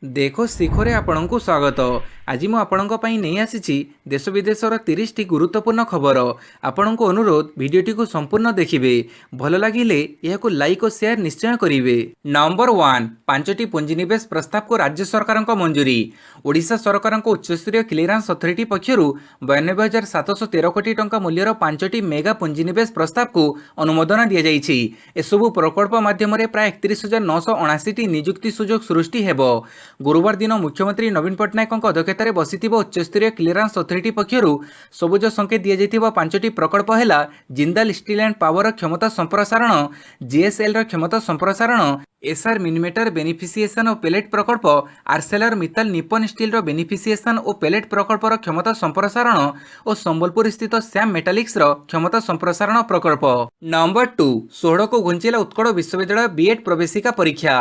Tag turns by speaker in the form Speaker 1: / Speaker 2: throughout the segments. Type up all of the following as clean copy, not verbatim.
Speaker 1: देखो शिखरे आपणଙ୍କୁ स्वागत। आज मु आपणଙ୍କ ପାଇଁ ନେଇ ଆସିଛି देश विदेशर 30 टी गुरुत्वपूर्ण खबर। आपणଙ୍କୁ अनुरोध भिडियोटी को संपूर्ण देखिए। भल लगिले यह लाइक और शेयर निश्चय करेंगे। नंबर 1 5टी पुंजीनिवेश प्रस्ताव को राज्य सरकार मंजूरी। ओडिशा सरकार उच्चस्तरीय क्लियरेंस अथॉरिटी पक्षर 92,713 कोटी टंका मूल्यर 5टी मेगा पुंजीनिवेश प्रस्ताव को अनुमोदन दि जाइछि। एसबु प्रकल्प माध्यम प्राय 31,979 नियुक्ति सुजोग सृष्टि हेब। गुरुवार दिन मुख्यमंत्री नवीन पट्टनायक अध्यक्षतार बसिथिबा उच्चस्तरीय क्लियरेंस अथॉरिटी पक्षर सबुज संकेत दि जाइथिबा 5टी प्रकल्प है जिंदाल स्टील एंड पावर क्षमता संप्रसारण, जीएसएल क्षमता संप्रसारण, एसआर मिनीमेटर बेनिफिसिएशन और पेलेट प्रकल्प, आर्सेलर मित्तल निप्पन स्टील बेनिफिसिएशन और पेलेट प्रकल्प क्षमता संप्रसारण और संबलपुर स्थित श्याम मेटालिक्स क्षमता संप्रसारण प्रकल्प। नंबर 2 16 को घुंचिला उत्कल विश्वविद्यालय बीएड प्रवेशिका परीक्षा।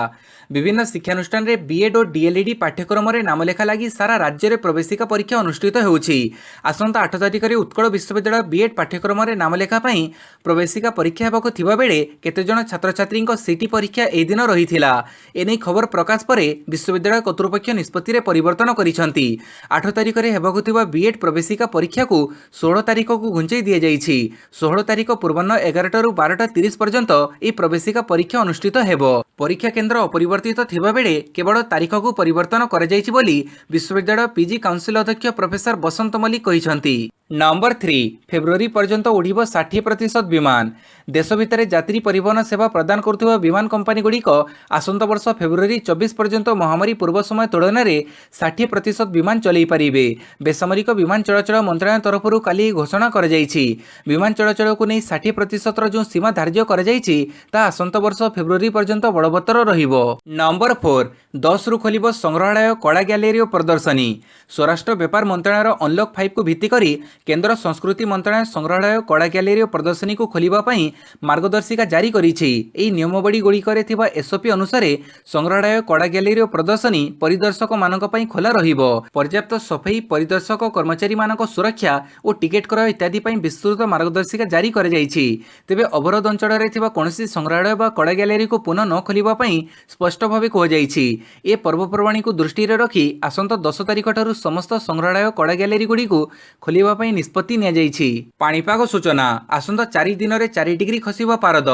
Speaker 1: विभिन्न शिक्षानुष्ठान रे बीएड और डीएलईडी पाठ्यक्रम रे नामलेखा लगी सारा राज्य रे प्रवेशिका परीक्षा अनुष्ठित होउछि। आसंता 8 तारिख रे उत्कल विश्वविद्यालय बीएड पाठ्यक्रम रे नामलेखा पई प्रवेशिका परीक्षा हेबाको थिबा बेले केते जण छात्र छात्री सीटी परीक्षा ए दिन रहिथिला। एनै खबर प्रकाश पर विश्वविद्यालय कर्तृपक्ष निष्पत्ति रे परिवर्तन करिसंती। 8 तारिख रे हेबाको थिबा बीएड प्रवेशिका परीक्षा को 16 तारिख को घुंचै दिया जाइछि। 16 तारिख पूर्वाह्न 11 रु 12:30 पर्यंत ए प्रवेशिका परीक्षा अनुष्ठित हेबो। परीक्षा केन्द्र अपरिवर्तित थिबा बेले केवल तारीख को परिवर्तन कर जाइछि बोली विश्वविद्यालय पीजी काउंसिल अध्यक्ष प्रोफेसर बसंत मल्लिक कहिसंती। नंबर 3 फेब्रुआरी पर्यंत उड़िब 60% विमान। देश भितर यात्री परिवहन सेवा प्रदान करुवा विमान कंपनी गुड़िक आसंत वर्ष फेब्रुआरी 24 पर्यंत महामारी पूर्व समय तुलन में 60% विमान चलई पारिबे। बेसामरिक विमान चलाचल मंत्रालय तरफ काली घोषणा कर जाइछि। विमान चलाचल को नहीं 60% जो सीमा धार्य कर जाइछि ता आसंत वर्ष फेब्रुआरी पर्यंत बलवत्तर रहिबो। नंबर 4 10 रु खोलिबो संग्रहालय कला गैलेरी और प्रदर्शनी। स्वराष्ट्र व्यापार मंत्रालय अनलॉक 5 को भित्ति करी केंद्र संस्कृति मंत्रालय संग्रहालय कला गैलेरी और प्रदर्शनी को खोलिबा पई मार्गदर्शिका जारी करिछि। एई नियमावली गुड़िकरे थिबा एसओपी अनुसार संग्रहालय कला गैलेरी और प्रदर्शनी परिदर्शक मानक पई खोला रहिबो। पर्याप्त सफाई, परिदर्शक कर्मचारी मानक सुरक्षा और टिकेट क्रय इत्यादि पई विस्तृत मार्गदर्शिका जारी कर जाइछि। तेबे अवरोध अंचल रे थिबा कोनोसी संग्रहालय बा कला गैलेरी को पुनः न खोलिबा पई स्पष्ट भावे कह जाइछि। ए पर्वपर्वाणी को दृष्टि रे रखी आसंत 10 तारिख ठारू समस्त संग्रहालय कला गैलेरी गुडी को खोलिबा पई निष्पत्ति निया जाइछि। पाणीपाग सूचना आसंत 4 दिन रे 4 डिग्री खसिबो पारद।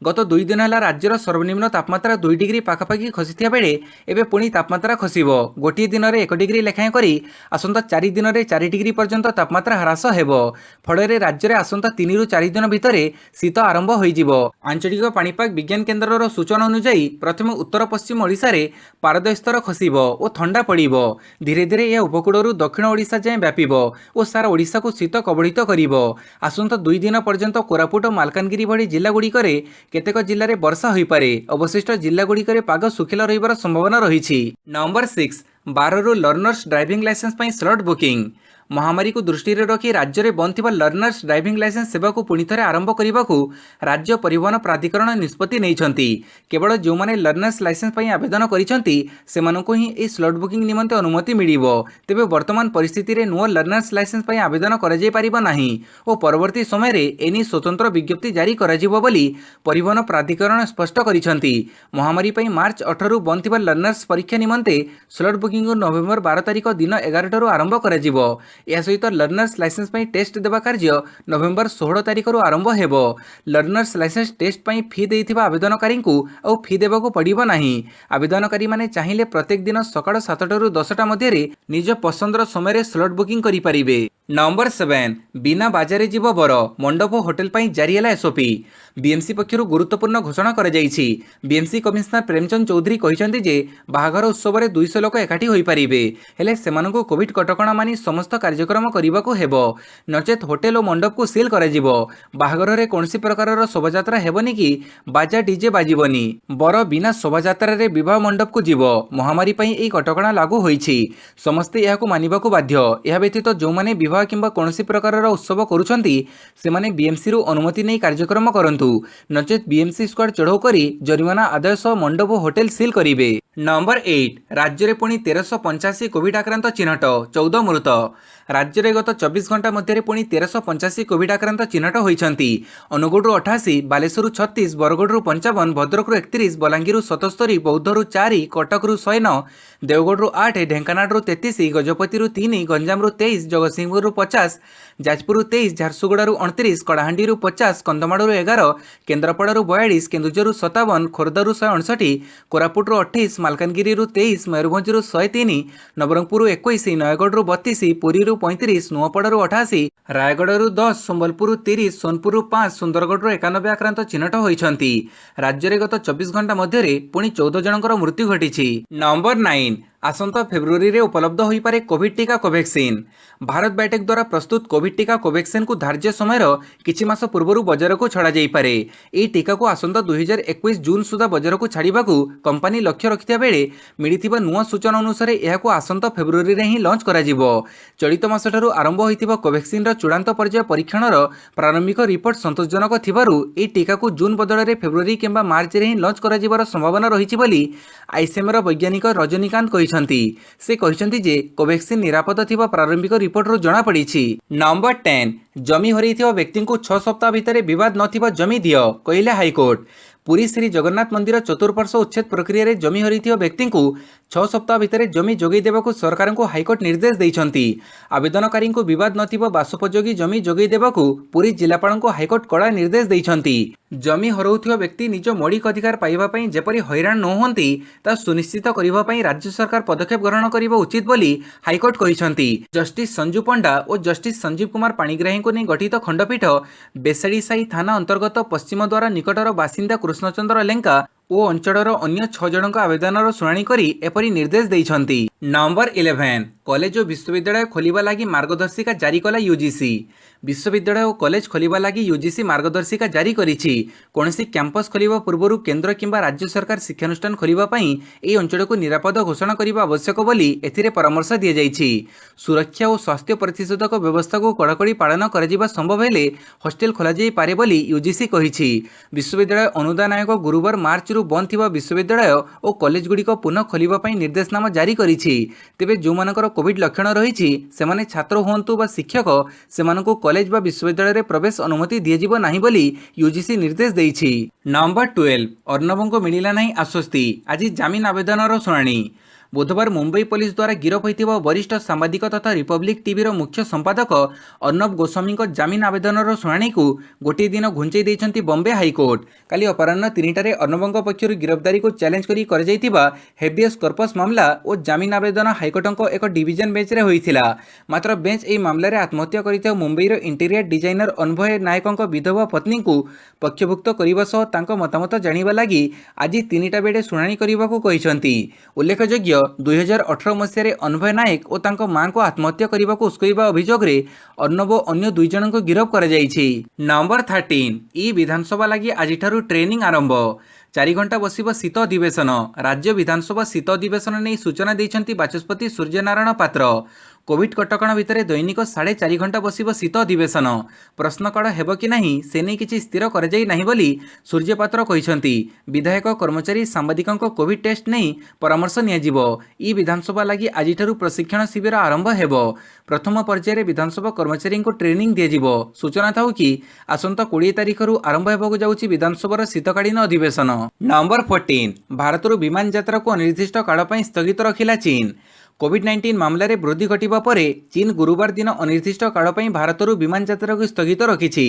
Speaker 1: गत 2 दिन हला राज्यर सर्वनिम्न तापमात्रा 2 डिग्री पाखापाखि खसिथिया बेले एबे पुणी तापमात्रा खसिबो। गोटी दिन रे 1 डिग्री लेखाएं करी आसंत 4 दिन रे 4 डिग्री पर्यंत तापमात्रा ह्रास हेबो। फଳରେ राज्य रे आसंत 3 रु 4 दिन भितरे शीत आरंभ होइजिबो। आंचलिक पाणीपाग विज्ञान केन्द्रर सूचना अनुसार प्रथम उत्तर पश्चिम ओडिशा रे पारद स्तर खसिबो और ठंडा पड़िबो। धीरे धीरे यह उपकूल दक्षिण ओडिशा जाए व्यापिबो और सारा ओडिशा को शीत कबलित करिबो। आसंत 2 दिन पर्यंत कोरापुट और मालकानगिरी भली जिला गुड़िकरे केतेक जिल्ला रे वर्षा होई पारे। अवशिष्ट जिला गुड़िकरे पाग सुखिला रहिबार संभावना रहिछि। नंबर 6 12 रु लर्नर्स ड्राइविंग लाइसेंस पई स्लॉट बुकिंग। महामारी को दृष्टि रखी राज्य में बंद थिबा लर्नर्स ड्राइविंग लाइसेंस सेवा को पुणी थे आरंभ करने को राज्य परिवहन प्राधिकरण निष्पत्ति नहीं। केवल जो मैंने लर्नर्स लाइसेंस पई आवेदन करिसेंती सेमानकु ही ए स्लॉट बुकिंग निमंते अनुमति मिलिबो। तेबे वर्तमान परिस्थिति रे नुआ लर्नर्स लाइसेंस पई आवेदन करा जाय परिबो नाही और परवर्ती समय रे एनी स्वतंत्र विज्ञप्ति जारी करा जिवो बोली परिवहन प्राधिकरण स्पष्ट करिसेंती। महामारी पई मार्च 18 रु बंद थिबा लर्नर्स परीक्षा निमंते स्लॉट बुकिंग नवेम्बर 12 तारिख दिन 11 रु आरंभ करा जिवो। या सहित लर्नर्स लाइसेंस पई टेस्ट देवा कार्य नवेम्बर 16 तारिख रु आरंभ हेबो। लर्नर्स लाइसेंस टेस्ट पई फी देइथिबा आवेदनकारी को और फी देबाको पड़िबो नाही। आवेदनकारी माने चाहिए प्रत्येक दिन सकाळ 7 रु 10 मध्य निज पसंदर समय स्लॉट बुकिंग करि परिबे। नंबर 7 बिना बाजारे जीव बर मंडप होटेल पई जारी है एसओपी। बीएमसी पक्षर गुरुत्वपूर्ण घोषणा कर जाइछि। बीएमसी कमिशनर प्रेमचंद चौधरी कहिसंती जे बाहाघर उत्सव रे 200 लोक एकाठी होई परिबे हेले सेमानकु कोविड कटकणा मानि समस्त कार्यक्रम करिबाकू हेबो। नचेत होटेल और मंडप को सील करा जिवो। बाहाघर रे कोनसी प्रकारर शोभायात्रा हेबनी कि बाजा डीजे बाजिबनी। बर बिना शोभायात्रा रे विवाह मंडप को जीवो। महामारी पई एई कटकणा लागू होईछि। समस्ते एहाकू मानिबाकू बाध्य। एहा व्यतीत जो माने विवाह किंबा कोनसी प्रकारर उत्सव करूछंती सेमाने बीएमसी रु अनुमति नै कार्यक्रम करंतु। नचेत बीएमसी स्क्वाड चढ़ाऊ करी जरिमाना आदाय सह मंडप होटेल सील करिवे। नंबर 8 राज्य में पुणी 1385 कोविड आक्रांत चिन्हट 14 मृत। राज्य में गत 24 घंटा मध्य पुणी 1385 कोविड आक्रांत चिन्हट होती। अनुगुड़ 88, बालेश्वर 36, बरगढ़ 55, भद्रक 31, बलांगीर 77, बौद्धर 4, कटक 109, देवगढ़ 8, ढेंकानाल 33, गजपति 3, गंजाम 23, जगतसिंहपुर 50, जाजपुर 23, झारसुगुड़ा 29, कलाहांडी 50, कंधमाड़ 11, केन्द्रापड़ा 42, केन्दुझर 57, खोर्धा 168, कोरापुट 28, मालकानगिरी 23, मयूरभंज 103, नवरंगपुर 21, नयगढ़ 32, पुरी 35, नुआपड़ा 88, रायगढ़ 10, संबलपुर 30, सोनपुर 5, सुंदरगढ़ 91 आक्रांत चिन्हट होती। राज्य में गत 24 घंटा मध्य पुणी 14 जनकर मृत्यु घटी। नंबर 9 आसंता फेब्रुआरी रे उपलब्ध हो पारे कोविड टीका कोवैक्सीन। भारत बायोटेक द्वारा प्रस्तुत कोविड टीका कोवैक्सीन को धार्य समय किछि मास पूर्व बजार को छड़ा जाई पारे। एही टीका को आसंता 2021 जून सुधा बजार को छाड़ा कंपनी लक्ष्य रखिता बेले मिलिथिबा नुआ सूचना अनुसार यह आसंता फेब्रुआरी रे ही लॉन्च करा जिवो। चलित मास ठारू आरंभ होइतिबा कोवैक्सीन चूड़ांत पर्याय परीक्षणर प्रारंभिक रिपोर्ट संतोषजनक थिबारु एही टीका को जून बदल में फेब्रुआरी किंबा मार्च रे ही लॉन्च करा जिबार संभावना रहिछि बोली आईसीएमआर वैज्ञानिक रजनीकांत से कहते जे कोवैक्सीन निरापद थिबा प्रारंभिक रिपोर्ट जना पड़ी। नंबर 10 जमी हरैथिबा व्यक्ति को 6 सप्ताह भितर विवाद नथिबा जमी दियो कहले हाईकोर्ट। पुरी श्री जगन्नाथ मंदिर चतुर्पार्श्व उच्छेद प्रक्रिया रे जमी हरैथिबा व्यक्ति को 6 सप्ताह भितर जमी जोगै देबाकू सरकार को हाईकोर्ट निर्देश दैछंती। आवेदनकारी को विवाद नथिबा बासोपयोगी जमी जोगै देबाकू पुरी जिलापाल को हाईकोर्ट कड़ा निर्देश दैछंती। जमी हरौथिबा व्यक्ति निज मौलिक अधिकार पाइबा पई जेपरि हैरान न होंती ता सुनिश्चित करिबा पई राज्य सरकार पदक्षेप ग्रहण करिबा उचित बोली हाईकोर्ट कहिसंती। जस्टिस संजू पंडा और जस्टिस संजीव कुमार पाणिग्राही को नहीं गठित खंडपीठ बेसाड़ी थाना अंतर्गत पश्चिम द्वारा निकटर बासिंदा कृष्णचंद्र लेंका ओ अंचलर अन्य 6 जनक आवेदनर शुणाणी करी एपरी निर्देश दैछंती। नंबर 11 कॉलेज और विश्वविद्यालय खोलिबा लागि मार्गदर्शिका जारी कला यूजीसी। विश्वविद्यालय और कॉलेज खोलिबा लागि यूजीसी मार्गदर्शिका जारी करिछि। कोनोसी कैंपस खोलिबा पूर्वरु केंद्र किंबा राज्य सरकार शिक्षानुष्ठान खोलिबा पई एही अंचल को निरापद घोषणा करिबा आवश्यक बोली एथिरे परामर्श दिया जाइछि। सुरक्षा और स्वास्थ्य प्रतिषेधक व्यवस्था को कड़ाकड़ी पालन कराजिबा संभव हेले हॉस्टेल खोला जाई पारे बोली यूजीसी कहिछि। विश्वविद्यालय अनुदान आयोग गुरुवार मार्च बंद थिबा विश्वविद्यालय और कॉलेज गुड़िक पुनः खोलिबा पई निर्देशनामा जारी करिछि। तेबे जो मानकर कोविड लक्षण रहिछि सेमाने छात्र हुंतु बा शिक्षक सेमानकु कॉलेज बा विश्वविद्यालय रे प्रवेश अनुमति दियजिबो नाही बोली यूजीसी निर्देश दैछि। नंबर 12 अर्णव को मिलिला नाही आश्वस्ति। आज जामिन आवेदनर शुणाणी। बुधवार मुंबई पुलिस द्वारा गिरफ होइतिबा वरिष्ठ सांबादिक तथा रिपब्लिक टीवी मुख्य संपादक अर्णव गोस्वामी जामिन आवेदनर शुणाणी को गोटे दिन घुंचई देइछंती बॉम्बे हाईकोर्ट। काली अपराह्न 3टारे अर्णव पक्षर गिरफ्तारी को चैलेंज करी कराଯାଇतिबा हेबियस कर्पस मामला और जामिन आवेदन हाईकोर्ट एक डिविजन बेंच रे होइथिला। मात्र बेंच एही मामला रे आत्महत्या करिता मुंबईर इंटीरियर डिजाइनर अनुभय नायकଙ୍କ विधवा पत्नी को पक्षभुक्त करबा सह तांको मतामत जानिबा लागि आज 3टा बेडे शुणाणी करबाकू कहिसंती। उल्लेखयोग्य 2018 मसीह अनुभय नायक और तांको मां को आत्महत्या करने को उस्कैबा अभियोग रे अर्णव और अन्य 2 जन को गिरफ्त करा जायछि। नंबर 13 ई विधानसभा लगी आज ट्रेनिंग आरंभ। 4 घंटा बसिब शीत अधिवेशन। राज्य विधानसभा शीत अधिवेशन नहीं सूचना देइछंती बाचस्पति सूर्यनारायण पात्र। कोविड कटकणा भितर दैनिक 4.5 घंटा बसिब शीत अधिवेशन। प्रश्नकाल हेब कि नहीं से नहीं किछि स्थिर कर जाई नाही बोली सूर्यपात्र कहिसंती। विधायक कर्मचारी सांबादिकଙ୍କ कोविड टेस्ट नहीं परामर्श नियाजिबो। ई विधानसभा लगी आज प्रशिक्षण शिविर आरंभ हेबो। प्रथम पर्यायर विधानसभा कर्मचारी को ट्रेनिंग दियाजिबो। सूचना थाउ कि आसंता 20 तारिख रु आरंभ हेबाकू जाउछि विधानसभार शीतकालीन अधिवेशन। नंबर 14 भारत विमान यात्रा को अनिर्दिष्ट काल पई स्थगित रखिला चीन। कोविड-19 मामला रे वृद्धि घटिबा परे चीन गुरुवार दिन अनिर्दिष्ट काल पई भारतरू विमान यात्रा को स्थगित रखिछि।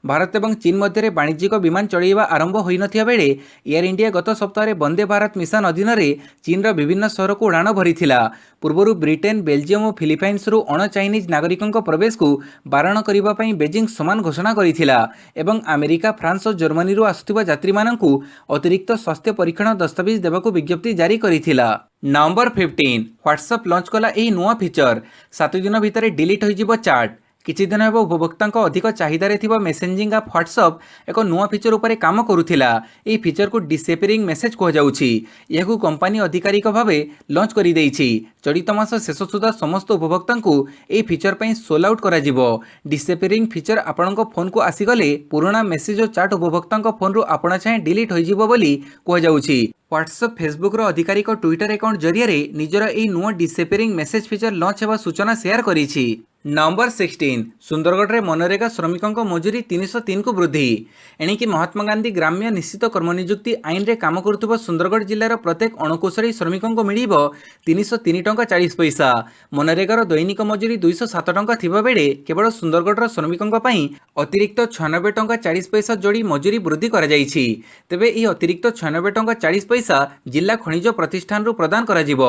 Speaker 1: भारत एवं चीन मध्य वाणिज्यिक विमान चलैबा आरंभ होई नथिया बेले एयर इंडिया गत सप्ताह वंदे भारत मिशन अधीन रे चीन रा विभिन्न शहर को उड़ाण भरिथिला। पूर्वरु ब्रिटेन, बेल्जियम और फिलिपाइन्स रु अण चाइनीज नागरिकों प्रवेश को बारण करिबा पई बेजिंग समान घोषणा करिथिला एवं अमेरिका, फ्रांस और जर्मनी रु आसुथिबा यात्री माननकु अतिरिक्त स्वास्थ्य परीक्षण दस्तावेज देबाकू विज्ञप्ति जारी करिथिला। नंबर 15 व्हाट्सएप लॉन्च कला एही नुआ फीचर। 7 दिन भितर डिलीट होइजिबो चैट। କିଛି ଦିନ ହେବ ଉପଭୋକ୍ତାଙ୍କ ଅଧିକ ଚାହିଦାରେ ଥିବା ମେସେଞ୍ଜିଂ ଆପ୍ ହ୍ୱାଟ୍ସଆପ୍ ଏକ ନୂଆ ଫିଚର ଉପରେ କାମ କରୁଥିଲା। ଏହି ଫିଚରକୁ ଡିସଆପିୟରିଂ ମେସେଜ କୁହାଯାଉଛି। ଏହାକୁ କମ୍ପାନୀ ଆଧିକାରିକ ଭାବେ ଲଞ୍ଚ କରିଦେଇଛି। ଚଳିତ ମାସ ଶେଷ ସୁଦ୍ଧା ସମସ୍ତ ଉପଭୋକ୍ତାଙ୍କୁ ଏହି ଫିଚର ପାଇଁ ସୋଲ୍ ଆଉଟ୍ କରାଯିବ। ଡିସଆପିୟରିଂ ଫିଚର ଆପଣଙ୍କ ଫୋନକୁ ଆସିଗଲେ ପୁରୁଣା ମେସେଜ ଓ ଚାଟ୍ ଉପଭୋକ୍ତାଙ୍କ ଫୋନରୁ ଆପଣା ଛାଏଁ ଡିଲିଟ୍ ହୋଇଯିବ ବୋଲି କୁହାଯାଉଛି। ହ୍ୱାଟ୍ସଆପ୍ ଫେସବୁକ୍ର ଆଧିକାରିକ ଟ୍ୱିଟର ଆକାଉଣ୍ଟ ଜରିଆରେ ନିଜର ଏହି ନୂଆ ଡିସଆପିୟରିଂ ମେସେଜ ଫିଚର ଲଞ୍ଚ ହେବା ସୂଚନା ସେୟାର କରିଛି। ନମ୍ବର 16 ସୁନ୍ଦରଗଡ଼ରେ ମନରେଗା ଶ୍ରମିକଙ୍କ ମଜୁରୀ 303କୁ ବୃଦ୍ଧି। ଏଣିକି ମହାତ୍ମା ଗାନ୍ଧୀ ଗ୍ରାମ୍ୟ ନିଶ୍ଚିତ କର୍ମନିଯୁକ୍ତି ଆଇନରେ କାମ କରୁଥିବା ସୁନ୍ଦରଗଡ଼ ଜିଲ୍ଲାର ପ୍ରତ୍ୟେକ ଅଣକୁଶଳୀ ଶ୍ରମିକଙ୍କୁ ମିଳିବ 303 ଟଙ୍କା 40 ପଇସା। ମନରେଗାର ଦୈନିକ ମଜୁରୀ 207 ଟଙ୍କା ଥିବାବେଳେ କେବଳ ସୁନ୍ଦରଗଡ଼ର ଶ୍ରମିକଙ୍କ ପାଇଁ ଅତିରିକ୍ତ 96 ଟଙ୍କା 40 ପଇସା ଯୋଡ଼ି ମଜୁରୀ ବୃଦ୍ଧି କରାଯାଇଛି। ତେବେ ଏହି ଅତିରିକ୍ତ 96 ଟଙ୍କା 40 ପଇସା ଜିଲ୍ଲା ଖଣିଜ ପ୍ରତିଷ୍ଠାନରୁ ପ୍ରଦାନ କରାଯିବ।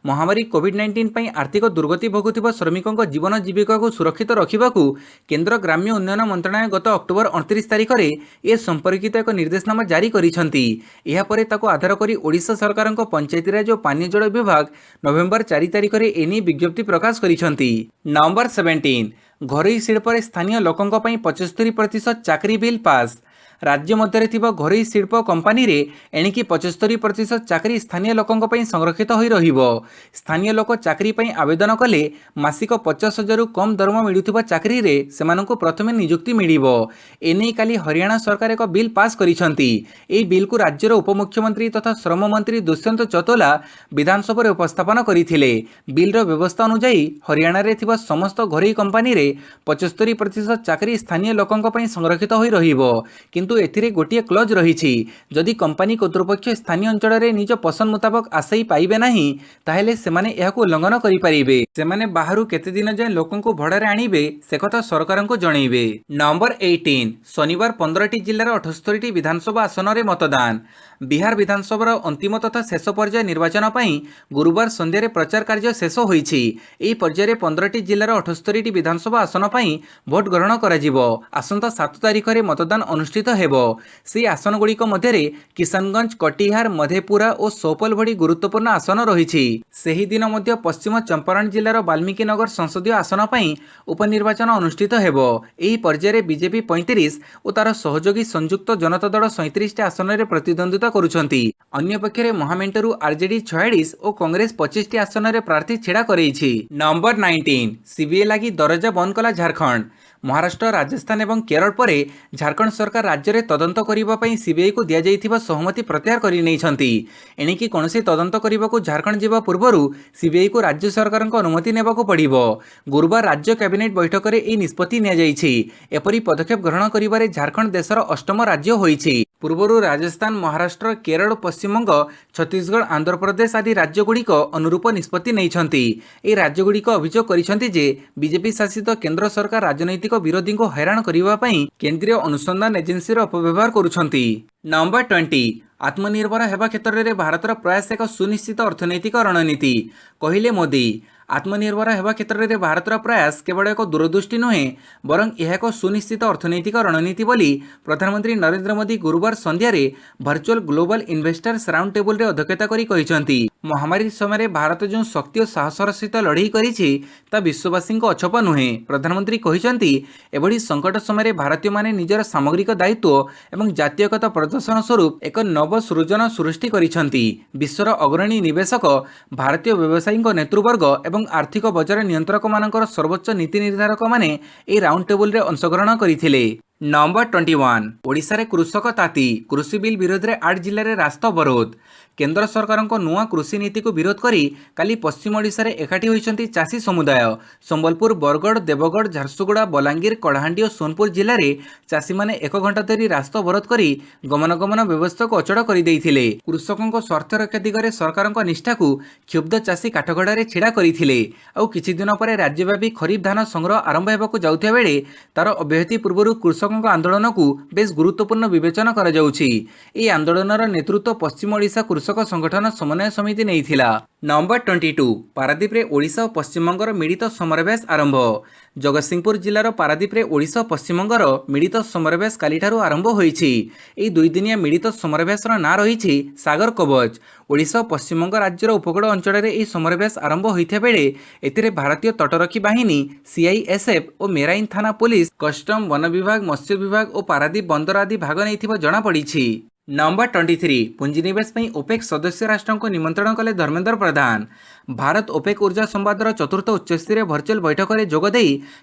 Speaker 1: ମହାମାରୀ କୋଭିଡ୍-19 ପାଇଁ ଆର୍ଥିକ ଦୁର୍ଗତି ଭୋଗୁଥିବା ଶ୍ରମିକଙ୍କ ଜୀବନ ଜୀବିକାକୁ ସୁରକ୍ଷିତ ରଖିବାକୁ କେନ୍ଦ୍ର ଗ୍ରାମ୍ୟ ଉନ୍ନୟନ ମନ୍ତ୍ରଣାଳୟ ଗତ ଅକ୍ଟୋବର 29 ତାରିଖରେ ଏ ସମ୍ପର୍କିତ ଏକ ନିର୍ଦ୍ଦେଶନାମା ଜାରି କରିଛନ୍ତି। ଏହାପରେ ତାକୁ ଆଧାର କରି ଓଡ଼ିଶା ସରକାରଙ୍କ ପଞ୍ଚାୟତିରାଜ ଓ ପାନୀୟ ଜଳ ବିଭାଗ ନଭେମ୍ବର 4 ତାରିଖରେ ଏନେଇ ବିଜ୍ଞପ୍ତି ପ୍ରକାଶ କରିଛନ୍ତି। ନମ୍ବର 17 ଘରୋଇ ଶିଳ୍ପରେ ସ୍ଥାନୀୟ ଲୋକଙ୍କ ପାଇଁ 75% ଚାକିରି ବିଲ୍ ପାସ୍। ରାଜ୍ୟ ମଧ୍ୟରେ ଥିବା ଘରୋଇ ଶିଳ୍ପ କମ୍ପାନୀରେ ଏଣିକି 75% ଚାକିରି ସ୍ଥାନୀୟ ଲୋକଙ୍କ ପାଇଁ ସଂରକ୍ଷିତ ହୋଇ ରହିବ। ସ୍ଥାନୀୟ ଲୋକ ଚାକିରି ପାଇଁ ଆବେଦନ କଲେ ମାସିକ 50,000ରୁ କମ୍ ଦରମା ମିଳୁଥିବା ଚାକିରିରେ ସେମାନଙ୍କୁ ପ୍ରଥମେ ନିଯୁକ୍ତି ମିଳିବ। ଏନେଇ କାଲି ହରିୟାଣା ସରକାର ଏକ ବିଲ୍ ପାସ୍ କରିଛନ୍ତି। ଏହି ବିଲ୍କୁ ରାଜ୍ୟର ଉପମୁଖ୍ୟମନ୍ତ୍ରୀ ତଥା ଶ୍ରମ ମନ୍ତ୍ରୀ ଦୁଷ୍ୟନ୍ତ ଚୌତାଲା ବିଧାନସଭାରେ ଉପସ୍ଥାପନ କରିଥିଲେ। ବିଲ୍ର ବ୍ୟବସ୍ଥା ଅନୁଯାୟୀ ହରିୟାଣାରେ ଥିବା ସମସ୍ତ ଘରୋଇ କମ୍ପାନୀରେ 75% ଚାକିରି ସ୍ଥାନୀୟ ଲୋକଙ୍କ ପାଇଁ ସଂରକ୍ଷିତ ହୋଇ ରହିବ। କିନ୍ତୁ ଏଥିରେ ଗୋଟିଏ କ୍ଲଜ ରହିଛି। ଯଦି କମ୍ପାନୀ କର୍ତ୍ତୃପକ୍ଷ ସ୍ଥାନୀୟ ଅଞ୍ଚଳରେ ନିଜ ପସନ୍ଦ ମୁତାବକ ଆଶାୟୀ ପାଇବେ ନାହିଁ ତାହେଲେ ସେମାନେ ଏହାକୁ ଉଲ୍ଲଂଘନ କରିପାରିବେ। ସେମାନେ ବାହାରୁ କେତେ ଦିନ ଯାଏଁ ଲୋକଙ୍କୁ ଭଡ଼ାରେ ଆଣିବେ ସେକଥା ସରକାରଙ୍କୁ ଜଣାଇବେ। ନମ୍ବର 18 ଶନିବାର 15ଟି ଜିଲ୍ଲାର 78ଟି ବିଧାନସଭା ଆସନରେ ମତଦାନ। ବିହାର ବିଧାନସଭାର ଅନ୍ତିମ ତଥା ଶେଷ ପର୍ଯ୍ୟାୟ ନିର୍ବାଚନ ପାଇଁ ଗୁରୁବାର ସନ୍ଧ୍ୟାରେ ପ୍ରଚାର କାର୍ଯ୍ୟ ଶେଷ ହୋଇଛି। ଏହି ପର୍ଯ୍ୟାୟରେ 15ଟି ଜିଲ୍ଲାର 78ଟି ବିଧାନସଭା ଆସନ ପାଇଁ ଭୋଟ ଗ୍ରହଣ କରାଯିବ। ଆସନ୍ତା 7 ତାରିଖରେ ମତଦାନ ଅନୁଷ୍ଠିତ ହେବ। ସେହି ଆସନଗୁଡ଼ିକ ମଧ୍ୟରେ କିଷାନଗଞ୍ଜ, କଟିହାର, ମଧେପୁରା ଓ ସୋପଲ ଭଳି ଗୁରୁତ୍ୱପୂର୍ଣ୍ଣ ଆସନ ରହିଛି। ସେହିଦିନ ମଧ୍ୟ ପଶ୍ଚିମ ଚମ୍ପାରଣ ଜିଲ୍ଲାର ବାଲ୍ମୀକି ନଗର ସଂସଦୀୟ ଆସନ ପାଇଁ ଉପନିର୍ବାଚନ ଅନୁଷ୍ଠିତ ହେବ। ଏହି ପର୍ଯ୍ୟାୟରେ ବିଜେପି 35 ଓ ତାର ସହଯୋଗୀ ସଂଯୁକ୍ତ ଜନତା ଦଳ 37ଟି ଆସନରେ ପ୍ରତିଦ୍ୱନ୍ଦ୍ୱିତା କରୁଛନ୍ତି। ଅନ୍ୟପକ୍ଷରେ ମହାମେଣ୍ଟରୁ ଆରଜେଡି 46 ଓ କଂଗ୍ରେସ 25ଟି ଆସନରେ ପ୍ରାର୍ଥୀ ଛିଡ଼ା କରେଇଛି। ନମ୍ବର 19 ସିବିଆଇ ଲାଗି ଦରଜା ବନ୍ଦ କଲା ଝାଡ଼ଖଣ୍ଡ। ମହାରାଷ୍ଟ୍ର, ରାଜସ୍ଥାନ ଏବଂ କେରଳ ପରେ ଝାଡ଼ଖଣ୍ଡ ସରକାର ରାଜ୍ୟରେ ତଦନ୍ତ କରିବା ପାଇଁ ସିବିଆଇକୁ ଦିଆଯାଇଥିବା ସହମତି ପ୍ରତ୍ୟାହାର କରିନେଇଛନ୍ତି। ଏଣିକି କୌଣସି ତଦନ୍ତ କରିବାକୁ ଝାଡ଼ଖଣ୍ଡ ଯିବା ପୂର୍ବରୁ ସିବିଆଇକୁ ରାଜ୍ୟ ସରକାରଙ୍କ ଅନୁମତି ନେବାକୁ ପଡ଼ିବ। ଗୁରୁବାର ରାଜ୍ୟ କ୍ୟାବିନେଟ୍ ବୈଠକରେ ଏହି ନିଷ୍ପତ୍ତି ନିଆଯାଇଛି। ଏପରି ପଦକ୍ଷେପ ଗ୍ରହଣ କରିବାରେ ଝାଡ଼ଖଣ୍ଡ ଦେଶର 8ମ ରାଜ୍ୟ ହୋଇଛି। ପୂର୍ବରୁ ରାଜସ୍ଥାନ, ମହାରାଷ୍ଟ୍ର, କେରଳ, ପଶ୍ଚିମବଙ୍ଗ, ଛତିଶଗଡ଼, ଆନ୍ଧ୍ରପ୍ରଦେଶ ଆଦି ରାଜ୍ୟଗୁଡ଼ିକ ଅନୁରୂପ ନିଷ୍ପତ୍ତି ନେଇଛନ୍ତି। ଏହି ରାଜ୍ୟଗୁଡ଼ିକ ଅଭିଯୋଗ କରିଛନ୍ତି ଯେ ବିଜେପି ଶାସିତ କେନ୍ଦ୍ର ସରକାର ରାଜନୈତିକ ବିରୋଧୀଙ୍କୁ ହଇରାଣ କରିବା ପାଇଁ କେନ୍ଦ୍ରୀୟ ଅନୁସନ୍ଧାନ ଏଜେନ୍ସିର ଅପବ୍ୟବହାର କରୁଛନ୍ତି। ନମ୍ବର 20 ଆତ୍ମନିର୍ଭର ହେବା କ୍ଷେତ୍ରରେ ଭାରତର ପ୍ରୟାସ ଏକ ସୁନିଶ୍ଚିତ ଅର୍ଥନୈତିକ ରଣନୀତି, କହିଲେ ମୋଦି। ଆତ୍ମନିର୍ଭର ହେବା କ୍ଷେତ୍ରରେ ଭାରତର ପ୍ରୟାସ କେବଳ ଏକ ଦୂରଦୃଷ୍ଟି ନୁହେଁ ବରଂ ଏହା ଏକ ସୁନିଶ୍ଚିତ ଅର୍ଥନୈତିକ ରଣନୀତି ବୋଲି ପ୍ରଧାନମନ୍ତ୍ରୀ ନରେନ୍ଦ୍ର ମୋଦି ଗୁରୁବାର ସନ୍ଧ୍ୟାରେ ଭର୍ଚୁଆଲ ଗ୍ଲୋବାଲ ଇନଭେଷ୍ଟର୍ସ ରାଉଣ୍ଡ ଟେବୁଲରେ ଅଧ୍ୟକ୍ଷତା କରି କହିଛନ୍ତି। ମହାମାରୀ ସମୟରେ ଭାରତ ଯେଉଁ ଶକ୍ତି ଓ ସାହସର ସହିତ ଲଢ଼େଇ କରିଛି ତା ବିଶ୍ୱବାସୀଙ୍କ ଅଛପ ନୁହେଁ। ପ୍ରଧାନମନ୍ତ୍ରୀ କହିଛନ୍ତି, ଏଭଳି ସଙ୍କଟ ସମୟରେ ଭାରତୀୟମାନେ ନିଜର ସାମଗ୍ରିକ ଦାୟିତ୍ୱ ଏବଂ ଜାତୀୟକତା ପ୍ରଦର୍ଶନ ସ୍ୱରୂପ ଏକ ନବ ସୃଜନ ସୃଷ୍ଟି କରିଛନ୍ତି। ବିଶ୍ୱର ଅଗ୍ରଣୀ ନିବେଶକ, ଭାରତୀୟ ବ୍ୟବସାୟୀଙ୍କ ନେତୃବର୍ଗ ଏବଂ ଆର୍ଥିକ ବଜାର ନିୟନ୍ତ୍ରକମାନଙ୍କର ସର୍ବୋଚ୍ଚ ନୀତି ନିର୍ଦ୍ଧାରକମାନେ ଏହି ରାଉଣ୍ଡ ଟେବୁଲରେ ଅଂଶଗ୍ରହଣ କରିଥିଲେ। ନମ୍ବର 21 ଓଡ଼ିଶାରେ କୃଷକ ତାତି, କୃଷି ବିଲ୍ ବିରୋଧରେ 8 ଜିଲ୍ଲାରେ ରାସ୍ତା ଅବରୋଧ। କେନ୍ଦ୍ର ସରକାରଙ୍କ ନୂଆ କୃଷି ନୀତିକୁ ବିରୋଧ କରି କାଲି ପଶ୍ଚିମ ଓଡ଼ିଶାରେ ଏକାଠି ହୋଇଛନ୍ତି ଚାଷୀ ସମୁଦାୟ। ସମ୍ବଲପୁର, ବରଗଡ଼, ଦେବଗଡ଼, ଝାରସୁଗୁଡ଼ା, ବଲାଙ୍ଗୀର, କଳାହାଣ୍ଡି ଓ ସୋନପୁର ଜିଲ୍ଲାରେ ଚାଷୀମାନେ 1 ଘଣ୍ଟା ଧରି ରାସ୍ତା ଅବରୋଧ କରି ଗମନାଗମନ ବ୍ୟବସ୍ଥାକୁ ଅଚଳ କରିଦେଇଥିଲେ। କୃଷକଙ୍କ ସ୍ୱାର୍ଥ ରକ୍ଷା ଦିଗରେ ସରକାରଙ୍କ ନିଷ୍ଠାକୁ କ୍ଷୁବ୍ଧ ଚାଷୀ କାଠଗଡ଼ାରେ ଛିଡ଼ା କରିଥିଲେ। ଆଉ କିଛି ଦିନ ପରେ ରାଜ୍ୟବ୍ୟାପୀ ଖରିଫ ଧାନ ସଂଗ୍ରହ ଆରମ୍ଭ ହେବାକୁ ଯାଉଥିବା ବେଳେ ତାର ଅବ୍ୟାହତି ପୂର୍ବରୁ କୃଷକଙ୍କ ଆନ୍ଦୋଳନକୁ ବେଶ ଗୁରୁତ୍ୱପୂର୍ଣ୍ଣ ବିବେଚନା କରାଯାଉଛି। ଏହି ଆନ୍ଦୋଳନର ନେତୃତ୍ୱ ପଶ୍ଚିମ ଓଡ଼ିଶା କୃଷକ कृषक संगठन समन्वय समिति नहीं। नंबर 22 पारादीप रे ओडिशा और पश्चिमबंगर मिलित समरवेश आरंभ। जगतसिंहपुर जिलार पारादीप रे ओडिशा और पश्चिमबंगर मिलित समरवेश कालीठारू आरंभ होईछि। एही दुईदिनिया मिलित समरवेशर नाँ रही सागर कवच। ओडिशा और पश्चिमबंग राज्यर उपकूल अंचल में यह समरवेश आरंभ होता बेले एथिरे भारतीय तटरक्षी बाहिनी सीआईएसएफ और मेराइन थाना पुलिस कस्टम वन विभाग मत्स्य विभाग और पारादीप बंदर आदि भाग नहीं जनापड़ी। नंबर 23 पुंजीनिवेश पर ओपेक सदस्य राष्ट्रों को निमंत्रण कले धर्मेंद्र प्रधान। भारत ओपेक ऊर्जा संवादर चतुर्थ उच्चस्तरीय भर्चुआल बैठक में जोगदे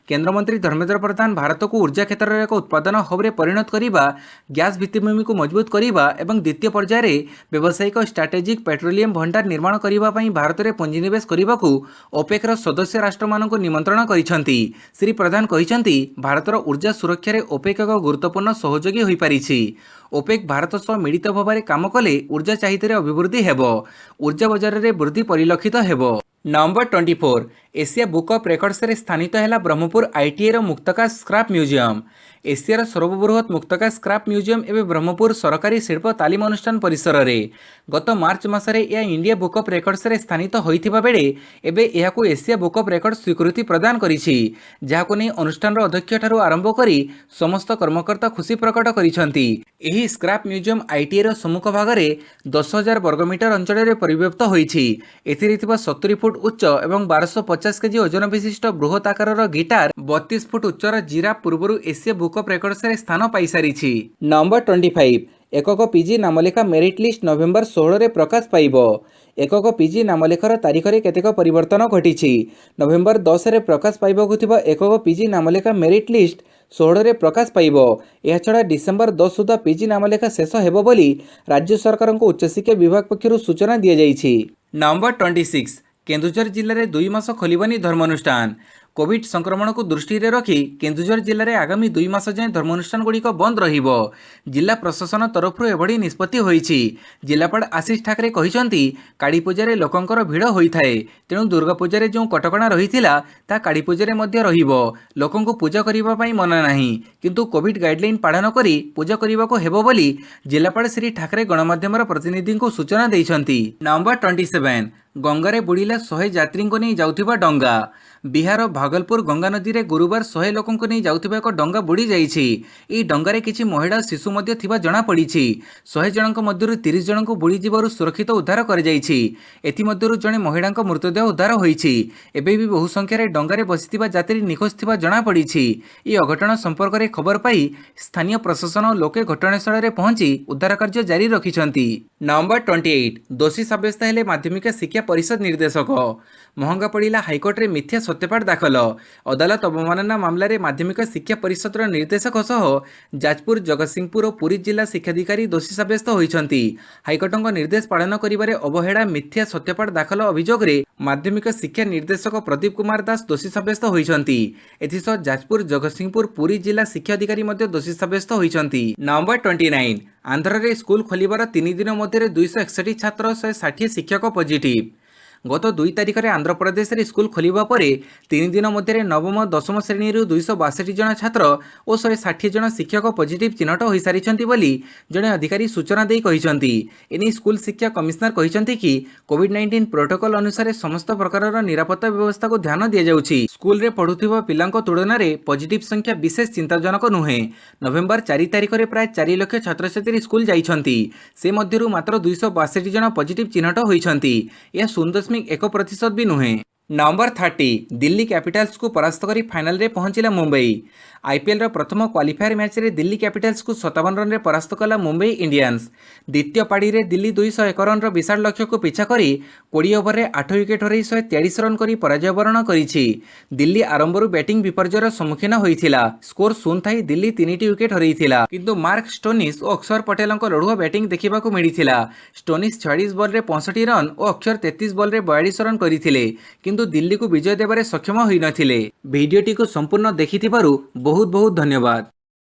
Speaker 1: केन्द्रमंत्री धर्मेंद्र प्रधान भारत को ऊर्जा क्षेत्र में एक उत्पादन हब में परिणत करने, गैस भित्तिभूमि को मजबूत करने और द्वितीय पर्यायर व्यावसायिक स्ट्राटेजिक पेट्रोलियम भंडार निर्माण करने भारत में पुंजीनिवेश करने को ओपेक्र सदस्य राष्ट्र मानक निमंत्रण करिसेंति। श्री प्रधान कहिसेंति भारतर ऊर्जा सुरक्षा रे ओपेक एक गुरुत्वपूर्ण सहयोगी हो पारिछि। ओपेक भारत सह मिलित भाव काम कले ऊर्जा चाहिदा अभिवृद्धि हेबो, ऊर्जा बजार में वृद्धि परिलक्षित हेबो। Number 24 Asia book of records रे स्थानित है ब्रह्मपुर आईटीआई रो मुक्तका स्क्रैप म्यूजियम। एशियार सर्वबृहत मुक्तका स्क्रैप म्यूजियम एवं ब्रह्मपुर सरकारी शिल्प तालीम अनुष्ठान परिसर में गत मार्च मासरे यह इंडिया बुक ऑफ रेकर्ड्स रे स्थानित होइथिबा बेले एबे एहाकू एशिया बुक ऑफ रेकर्ड्स स्वीकृति प्रदान करिछि, जाहाकू नै अनुष्ठान अध्यक्ष ठारू आरंभ करी समस्त कर्मकर्ता खुशी प्रकट करिसेंति। एही स्क्रैप म्यूजियम आईटीआई रो सम्मुख भाग में 10,000 वर्गमीटर अंचल में परिव्याप्त होइछि। एथिरे थिबा 70 फुट उच्च एवं 1250 केजी ओजन विशिष्ट बृहत आकार गिटार 32 फुट उच्चर जिराफ पूर्व एशिया बुक ऑफ रेकर्ड्स रे स्थान पाई सारिछि। नंबर 25 एकक पीजी नामलेखा मेरिट लिस्ट नवेम्बर 16 रे प्रकाश पाइब। एकक पीजी नामलेखार तारीख में केतेक परिवर्तन घटी। नवेम्बर 10 रे प्रकाश पाइबाकु थिबा एकक पीजी नामलेखा मेरिट लिस्ट 16 रे प्रकाश पाइब। यह छड़ा डिसेम्बर 10 सुधा पीजी नामलेखा शेष हेबो बोली राज्य सरकार को उच्चशिक्षा विभाग पक्षरु सूचना दिया जाइछि। नंबर 26 केन्दुझर जिले में 2 मास खोलबनी धर्मानुष्ठान। कोविड संक्रमण को दृष्टि में रखी केन्दुझर जिले में आगामी 2 मास जाए धर्मानुष्ठान गुड़िक बंद रहिबो। जिला प्रशासन तरफ एभली निष्पत्ति होईछि। जिलापाल आशीष ठाकरे कहिसेंति काड़ी पूजारे लोकंकर भिड़ होइथाए, तेणु दुर्गा पूजारे जो कटकणा रहिथिला ता काड़ी पूजारे मध्य रहिबो। लोकंकु पूजा करिबा पई मना नाही, किंतु कोविड गाइडलाइन पालन करी पूजा करिबाको हेबो बोली जिलापाल श्री ठाकरे गणमाध्यमर प्रतिनिधि को सूचना दैछंती। नंबर 27 गंगारे बुड़ीला 100 यात्री को नहीं जाउथिबा डंगा। बिहार भागलपुर गंगा नदी में गुरुवार 100 लोकों को नहीं जाउथिबा एक डंगा बुड़ी जाइछि। ई डंगारे किछि महिला शिशु मध्य थिबा जणा पड़िछि। 100 जनक मध्यरु 30 जन को बुड़ी जिबारु सुरक्षित उद्धार कर जाइछि। एथि मध्यरु जणे महिला मृतदेह उद्धार होइछि। एबे भी बहु संख्यार डंगारे बसिथिबा यात्री निखोज थिबा जणा पड़िछि। ई अघटन संपर्क में खबर पाई स्थानीय प्रशासन और लोके घटनास्थल में पहुंची उद्धार कार्य जारी रखिछंती। नंबर 28 दोषी साब्यस्त हेले माध्यमिक शिक्षा परिषद निर्देशक। महंगा पड़ा हाइकोर्ट में मिथ्या सत्यपाठ दाखल। अदालत अवमानना मामलें माध्यमिक शिक्षा परिषद निर्देशक सह जाजपुर जगतसिंहपुर और पुरी जिला शिक्षाधिकारी दोषी साब्यस्त होइछंती। हाइकोर्ट निर्देश पालन करिबारे अवहेला मिथ्या सत्यपाठ दाखल अभियोग रे माध्यमिक शिक्षा निर्देशक प्रदीप कुमार दास दोषी साब्यस्त होइछंती। एथिसह जाजपुर जगतसिंहपुर पुरी जिला शिक्षा अधिकारी मध्य दोषी साब्यस्त होइछंती। नंबर 29 आंध्र रे स्कूल खोलिबार 3 दिन मध्य 261 छात्र 160 शिक्षक पॉजिटिव। गत 2 तारिख में आंध्र प्रदेश में स्कूल खोलिबा परे 3 दिन मध्य नवम दशम श्रेणी 262 जन छात्र और 160 जन शिक्षक पॉजिटिव चिन्हट हो सारी बोली जड़े अधिकारी सूचना दे कहिसेंति। एने स्कूल शिक्षा कमिश्नर कहिसेंति कि कोविड-19 प्रोटोकॉल अनुसार समस्त प्रकार निरापत्ता व्यवस्था को ध्यान दिया जाउछि। स्कूल रे पढ़ुथिबा पिलांको तुलना रे पॉजिटिव संख्या विशेष चिंताजनक नुहे। नवेम्बर 4 तारिख में प्राय 4 लाख छात्र छात्री स्कूल जाइछंति, से मध्यरु मात्र 262 जन पॉजिटिव चिन्हट होइछंति। यह 0.1% भी नुहे। नंबर 30 दिल्ली कैपिटल्स को परास्त कर फाइनल रे पहुंचला मुंबई। आईपीएल प्रथम क्वालिफायर मैच रे दिल्ली कैपिटल्स को 57 रन रे परास्त कला मुंबई इंडियंस। द्वितीय पाड़ी रे दिल्ली 201 रन विशाल लक्ष्य को पिछा करी 20 ओवर रे 8 विकेट हरई 143 रन करी पराजय वरण करिछि। दिल्ली आरंभरू बैटिंग विपर्जयर सम्मुखीन होइथिला। स्कोर 0 थाई दिल्ली 3टी विकेट हरईथिला, किंतु मार्क स्टोनिस और अक्षर पटेलଙ୍କ लढुआ बैटिंग देखिबाकू मिलिथिला। स्टोनिस 46 बॉल रे 65 रन और अक्षर 33 बॉल रे 42 रन करिथिले, किंतु दिल्ली को विजय देबारे सक्षम होई नथिले। वीडियोटी को संपूर्ण देखिथिबारु बहुत बहुत धन्यवाद।